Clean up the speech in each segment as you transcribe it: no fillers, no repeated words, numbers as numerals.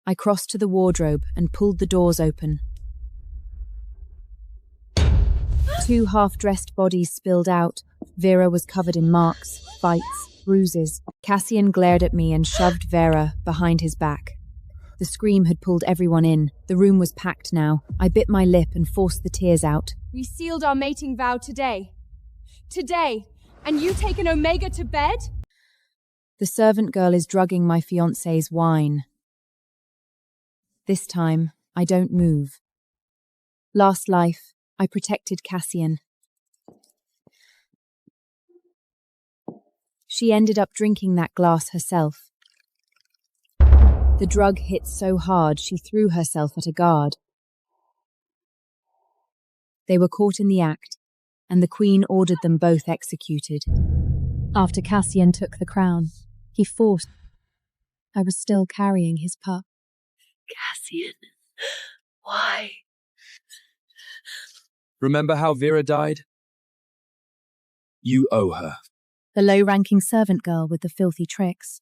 I crossed to the wardrobe and pulled the doors open. 2 half-dressed bodies spilled out. Vera was covered in marks, bites, bruises. Cassian glared at me and shoved Vera behind his back. The scream had pulled everyone in. The room was packed now. I bit my lip and forced the tears out. We sealed our mating vow today. Today. And you take an Omega to bed? The servant girl is drugging my fiancé's wine. This time, I don't move. Last life, I protected Cassian. She ended up drinking that glass herself. The drug hit so hard she threw herself at a guard. They were caught in the act, and the Queen ordered them both executed. After Cassian took the crown, he forced. I was still carrying his pup. Cassian, why? Remember how Vera died? You owe her. The low-ranking servant girl with the filthy tricks.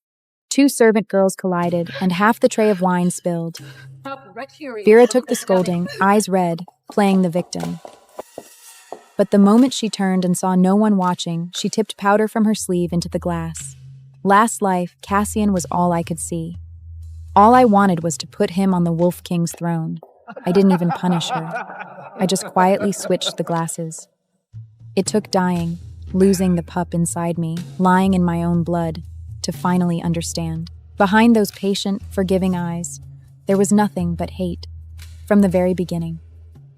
2 servant girls collided, and half the tray of wine spilled. Vera took the scolding, eyes red, playing the victim. But the moment she turned and saw no one watching, she tipped powder from her sleeve into the glass. Last life, Cassian was all I could see. All I wanted was to put him on the Wolf King's throne. I didn't even punish her. I just quietly switched the glasses. It took dying, losing the pup inside me, lying in my own blood, to finally understand. Behind those patient, forgiving eyes, there was nothing but hate. From the very beginning.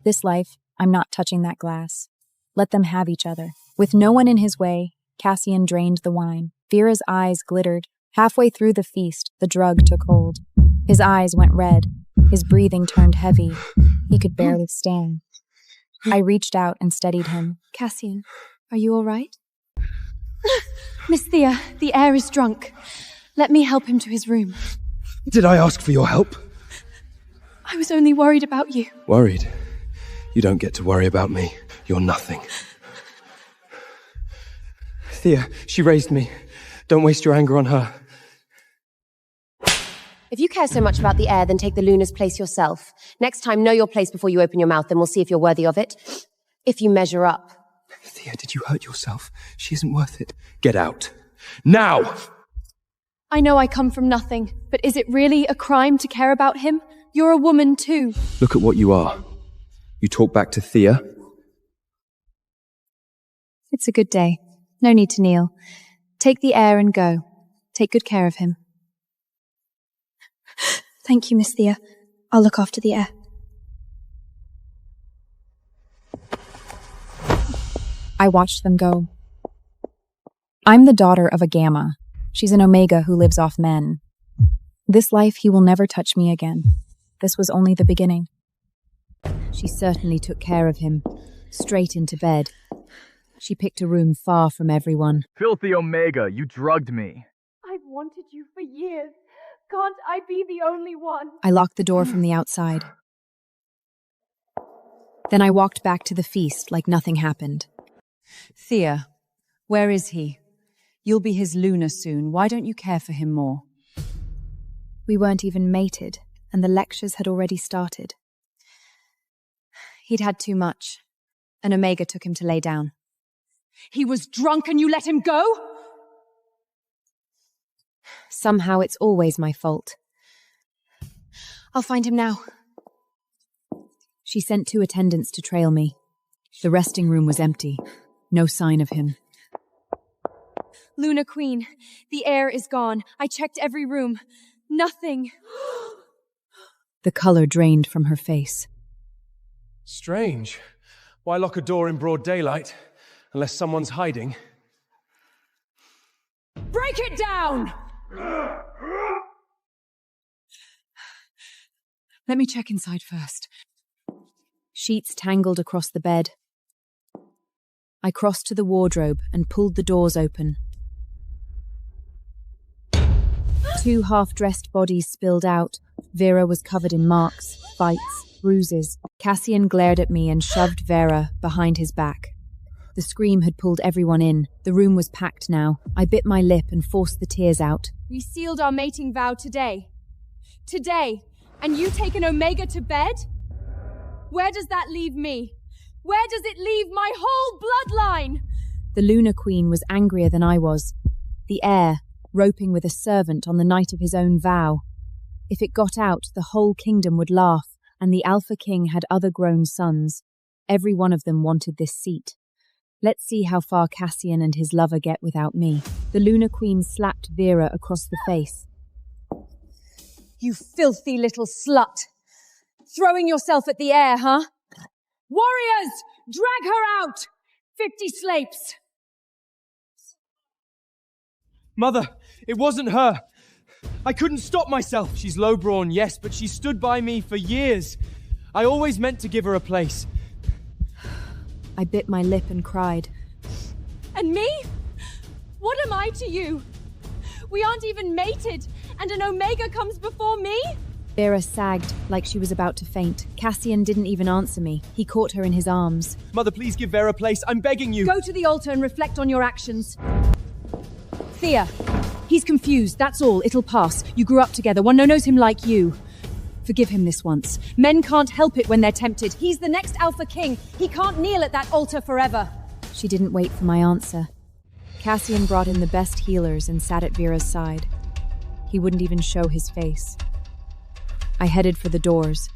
This life, I'm not touching that glass. Let them have each other. With no one in his way, Cassian drained the wine. Vera's eyes glittered. Halfway through the feast, the drug took hold. His eyes went red. His breathing turned heavy. He could barely stand. I reached out and steadied him. Cassian, are you all right? Miss Thea, the heir is drunk. Let me help him to his room. Did I ask for your help? I was only worried about you. Worried? You don't get to worry about me. You're nothing. Thea, she raised me. Don't waste your anger on her. If you care so much about the heir, then take the Luna's place yourself. Next time, know your place before you open your mouth, and we'll see if you're worthy of it. If you measure up. Thea, did you hurt yourself? She isn't worth it. Get out. Now! I know I come from nothing, but is it really a crime to care about him? You're a woman too. Look at what you are. You talk back to Thea? It's a good day. No need to kneel. Take the heir and go. Take good care of him. Thank you, Miss Thea. I'll look after the heir. I watched them go. I'm the daughter of a Gamma. She's an Omega who lives off men. This life, he will never touch me again. This was only the beginning. She certainly took care of him. Straight into bed. She picked a room far from everyone. Filthy Omega, you drugged me. I've wanted you for years. Can't I be the only one? I locked the door from the outside. Then I walked back to the feast like nothing happened. Thea, where is he? You'll be his Luna soon. Why don't you care for him more? We weren't even mated, and the lectures had already started. He'd had too much. An Omega took him to lay down. He was drunk and you let him go? Somehow it's always my fault. I'll find him now. She sent 2 attendants to trail me. The resting room was empty. No sign of him. Luna Queen, the heir is gone. I checked every room. Nothing. The color drained from her face. Strange. Why lock a door in broad daylight? Unless someone's hiding. Break it down! Let me check inside first. Sheets tangled across the bed. I crossed to the wardrobe and pulled the doors open. 2 half-dressed bodies spilled out. Vera was covered in marks, bites, bruises. Cassian glared at me and shoved Vera behind his back. The scream had pulled everyone in. The room was packed now. I bit my lip and forced the tears out. We sealed our mating vow today. Today. And you take an Omega to bed? Where does that leave me? Where does it leave my whole bloodline? The Lunar Queen was angrier than I was. The heir, roping with a servant on the night of his own vow. If it got out, the whole kingdom would laugh, and the Alpha King had other grown sons. Every one of them wanted this seat. Let's see how far Cassian and his lover get without me. The Lunar Queen slapped Vera across the face. You filthy little slut! Throwing yourself at the air, huh? Warriors! Drag her out! 50 slapes! Mother, it wasn't her. I couldn't stop myself. She's low-brawn, yes, but she stood by me for years. I always meant to give her a place. I bit my lip and cried. And me? What am I to you? We aren't even mated, and an Omega comes before me? Vera sagged like she was about to faint. Cassian didn't even answer me. He caught her in his arms. Mother, please give Vera a place. I'm begging you. Go to the altar and reflect on your actions. Thea, he's confused, that's all. It'll pass. You grew up together. One knows him like you. Forgive him this once. Men can't help it when they're tempted. He's the next Alpha King. He can't kneel at that altar forever. She didn't wait for my answer. Cassian brought in the best healers and sat at Vera's side. He wouldn't even show his face. I headed for the doors.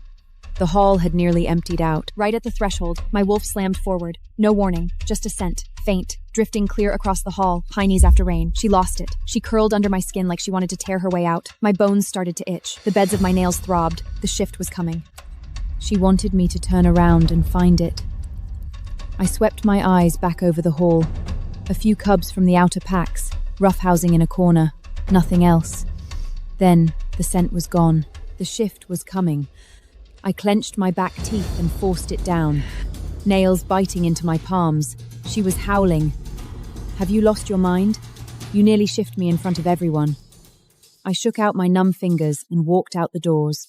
The hall had nearly emptied out. Right at the threshold, my wolf slammed forward. No warning, just a scent, faint, drifting clear across the hall, pinies after rain. She lost it. She curled under my skin like she wanted to tear her way out. My bones started to itch. The beds of my nails throbbed. The shift was coming. She wanted me to turn around and find it. I swept my eyes back over the hall. A few cubs from the outer packs, roughhousing in a corner. Nothing else. Then, the scent was gone. The shift was coming. I clenched my back teeth and forced it down, nails biting into my palms. She was howling. Have you lost your mind? You nearly shift me in front of everyone. I shook out my numb fingers and walked out the doors.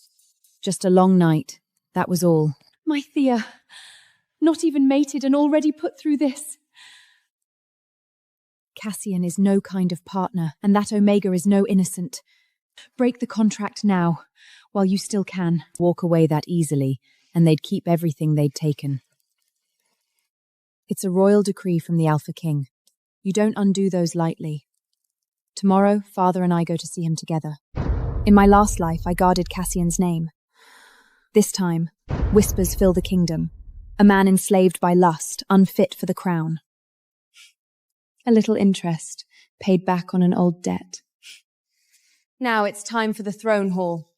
Just a long night, that was all. My Thea, not even mated and already put through this. Cassian is no kind of partner, and that Omega is no innocent. Break the contract now, while you still can. Walk away that easily, and they'd keep everything they'd taken. It's a royal decree from the Alpha King. You don't undo those lightly. Tomorrow, Father and I go to see him together. In my last life, I guarded Cassian's name. This time, whispers fill the kingdom. A man enslaved by lust, unfit for the crown. A little interest, paid back on an old debt. Now it's time for the throne hall.